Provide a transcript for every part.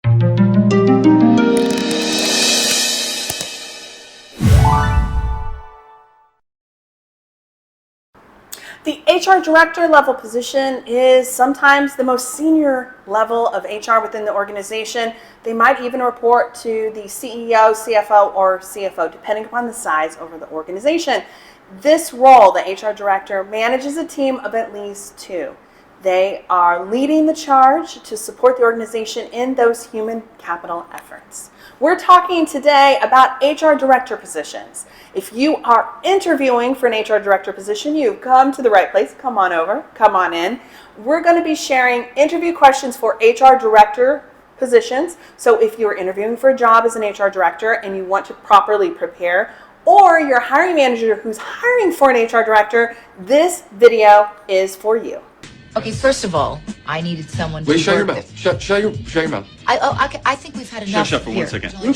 The HR director level position is sometimes the most senior level of HR within the organization. They might even report to the CEO, CFO, or CFO, depending upon the size of the organization. This role, the HR director, manages a team of at least 2. They are leading the charge to support the organization in those human capital efforts. We're talking today about HR director positions. If you are interviewing for an HR director position, you've come to the right place. Come on over, come on in. We're going to be sharing interview questions for HR director positions. So if you're interviewing for a job as an HR director and you want to properly prepare, or you're a hiring manager who's hiring for an HR director, this video is for you. Okay, first of all, I needed someone to Wait, shut your work mouth. with. Shut your mouth. I think we've had enough Shut for here. 1 second.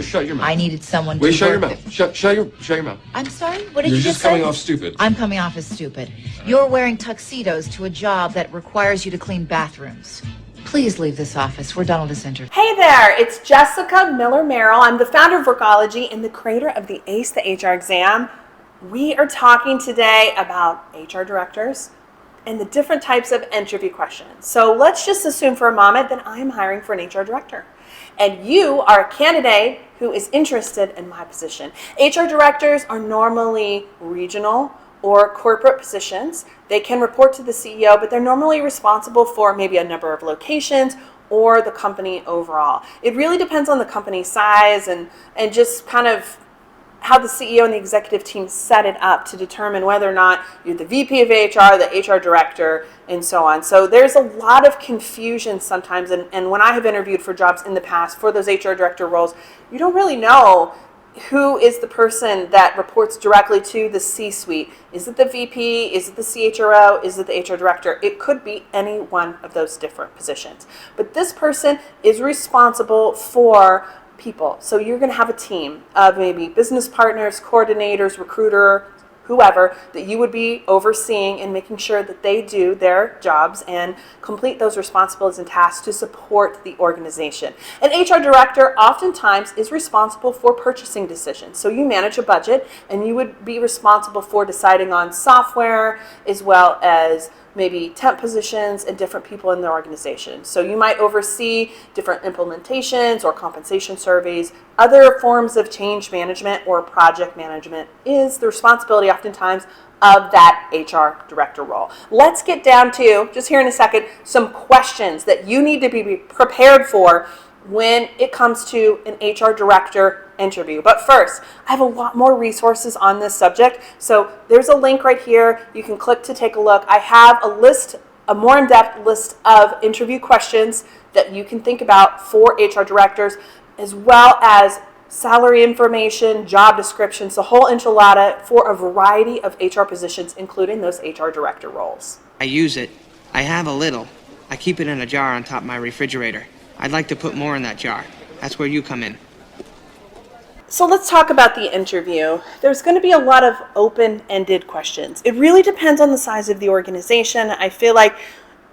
Shut your mouth. I needed someone Wait, to shut your work mouth. with. Shut your mouth. I'm sorry? What did You're you just say? coming off stupid. I'm coming off as stupid. You're wearing tuxedos to a job that requires you to clean bathrooms. Please leave this office. We're done with this interview. Hey there, it's Jessica Miller-Merrill. I'm the founder of Workology and the creator of the ACE the HR exam. We are talking today about HR directors and the different types of interview questions. So let's just assume for a moment that I'm hiring for an HR director. And you are a candidate who is interested in my position. HR directors are normally regional or corporate positions. They can report to the CEO, but they're normally responsible for maybe a number of locations or the company overall. It really depends on the company size and just kind of how the CEO and the executive team set it up to determine whether or not you're the VP of HR, the HR director, and so on. So there's a lot of confusion sometimes, and when I have interviewed for jobs in the past for those HR director roles, you don't really know who is the person that reports directly to the C-suite. Is it the VP? Is it the CHRO? Is it the HR director? It could be any one of those different positions. But this person is responsible for people. So you're going to have a team of maybe business partners, coordinators, recruiter, whoever that you would be overseeing and making sure that they do their jobs and complete those responsibilities and tasks to support the organization. An HR director oftentimes is responsible for purchasing decisions. So you manage a budget and you would be responsible for deciding on software as well as maybe temp positions and different people in the organization. So you might oversee different implementations or compensation surveys. Other forms of change management or project management is the responsibility oftentimes of that HR director role. Let's get down to, just here in a second, some questions that you need to be prepared for when it comes to an HR director interview. But first, I have a lot more resources on this subject. So there's a link right here. You can click to take a look. I have a more in-depth list of interview questions that you can think about for HR directors, as well as salary information, job descriptions, the whole enchilada for a variety of HR positions, including those HR director roles. I use it. I have a little. I keep it in a jar on top of my refrigerator. I'd like to put more in that jar. That's where you come in. So let's talk about the interview. There's going to be a lot of open-ended questions. It really depends on the size of the organization. I feel like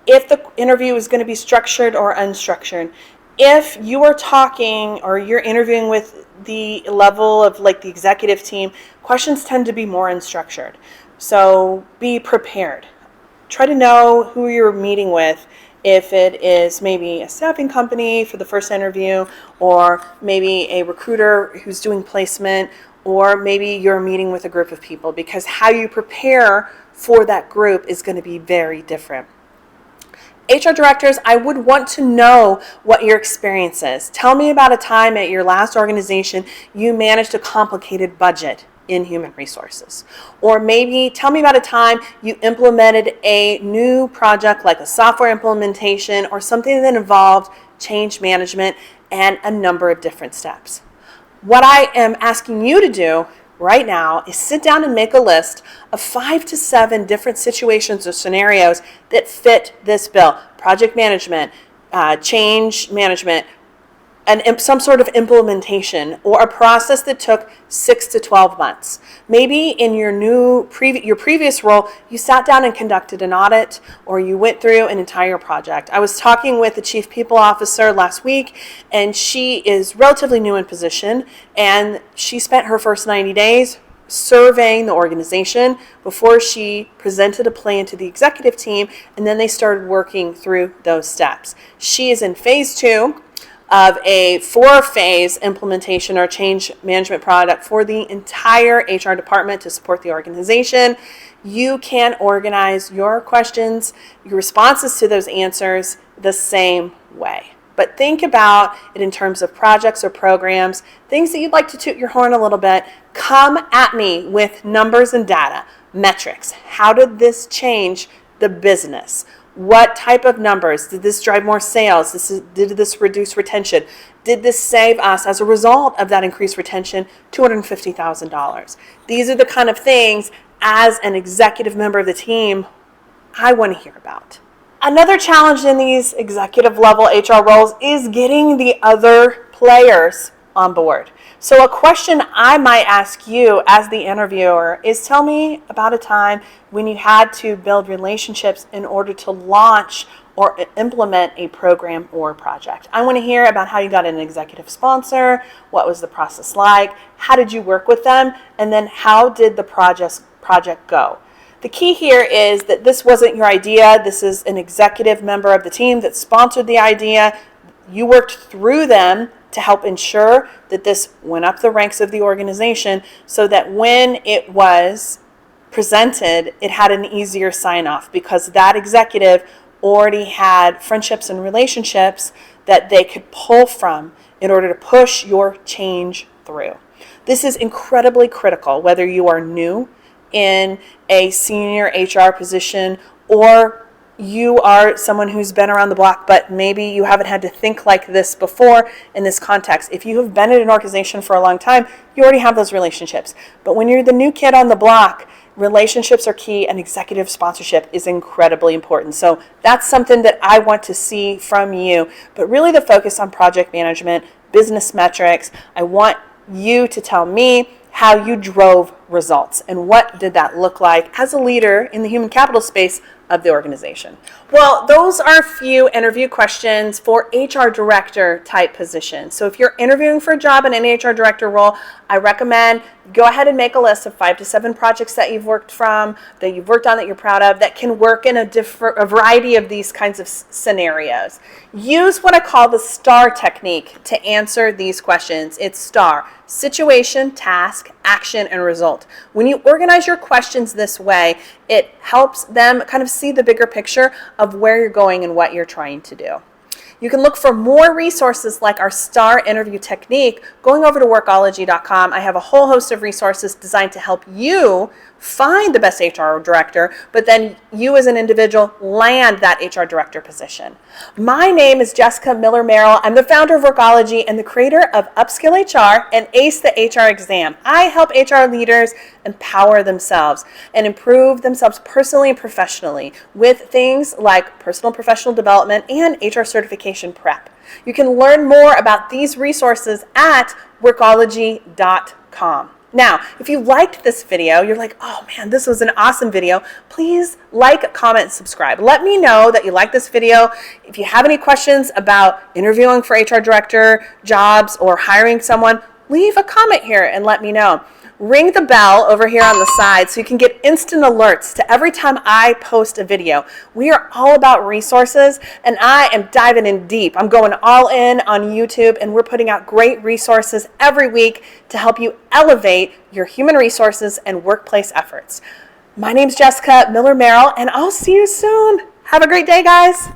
if the interview is going to be structured or unstructured, if you are talking or you're interviewing with the level of like the executive team, questions tend to be more unstructured. So be prepared. Try to know who you're meeting with. If it is maybe a staffing company for the first interview, or maybe a recruiter who's doing placement, or maybe you're meeting with a group of people, because how you prepare for that group is going to be very different. HR directors, I would want to know what your experience is. Tell me about a time at your last organization you managed a complicated budget in human resources. Or maybe tell me about a time you implemented a new project like a software implementation or something that involved change management and a number of different steps. What I am asking you to do right now is sit down and make a list of 5 to 7 different situations or scenarios that fit this bill. Project management, change management, some sort of implementation or a process that took 6 to 12 months. Maybe in your previous role, you sat down and conducted an audit, or you went through an entire project. I was talking with the Chief People Officer last week, and she is relatively new in position, and she spent her first 90 days surveying the organization before she presented a plan to the executive team, and then they started working through those steps. She is in phase 2 of a 4-phase implementation or change management product for the entire HR department to support the organization. You can organize your questions, your responses to those answers the same way. But think about it in terms of projects or programs, things that you'd like to toot your horn a little bit. Come at me with numbers and data, metrics. How did this change the business? What type of numbers? Did this drive more sales? Did this reduce retention? Did this save us, as a result of that increased retention, $250,000? These are the kind of things, as an executive member of the team, I want to hear about. Another challenge in these executive level HR roles is getting the other players on board. So a question I might ask you as the interviewer is, tell me about a time when you had to build relationships in order to launch or implement a program or project. I want to hear about how you got an executive sponsor, what was the process like, how did you work with them, and then how did the project go. The key here is that this wasn't your idea. This is an executive member of the team that sponsored the idea. You worked through them to help ensure that this went up the ranks of the organization so that when it was presented, it had an easier sign-off because that executive already had friendships and relationships that they could pull from in order to push your change through. This is incredibly critical, whether you are new in a senior HR position or you are someone who's been around the block, but maybe you haven't had to think like this before in this context. If you have been in an organization for a long time, you already have those relationships. But when you're the new kid on the block, relationships are key, and executive sponsorship is incredibly important. So that's something that I want to see from you. But really the focus on project management, business metrics. I want you to tell me how you drove results and what did that look like as a leader in the human capital space of the organization. Well, those are a few interview questions for HR director type positions. So if you're interviewing for a job in an HR director role, I recommend go ahead and make a list of 5 to 7 projects that you've worked on, that you're proud of, that can work in a variety of these kinds of scenarios. Use what I call the STAR technique to answer these questions. It's STAR: situation, task, action, and result. When you organize your questions this way, it helps them kind of see the bigger picture of where you're going and what you're trying to do. You can look for more resources like our STAR interview technique going over to Workology.com. I have a whole host of resources designed to help you find the best HR director, but then you as an individual land that HR director position. My name is Jessica Miller Merrill. I'm the founder of Workology and the creator of Upskill HR and Ace the HR Exam. I help HR leaders empower themselves and improve themselves personally and professionally with things like personal and professional development and HR certification prep. You can learn more about these resources at Workology.com. Now, if you liked this video, you're like, oh man, this was an awesome video, please like, comment, and subscribe. Let me know that you like this video. If you have any questions about interviewing for HR director jobs or hiring someone, leave a comment here and let me know. Ring the bell over here on the side so you can get instant alerts to every time I post a video. We are all about resources, and I am diving in deep. I'm going all in on YouTube, and we're putting out great resources every week to help you elevate your human resources and workplace efforts. My name's Jessica Miller Merrill, and I'll see you soon. Have a great day, guys.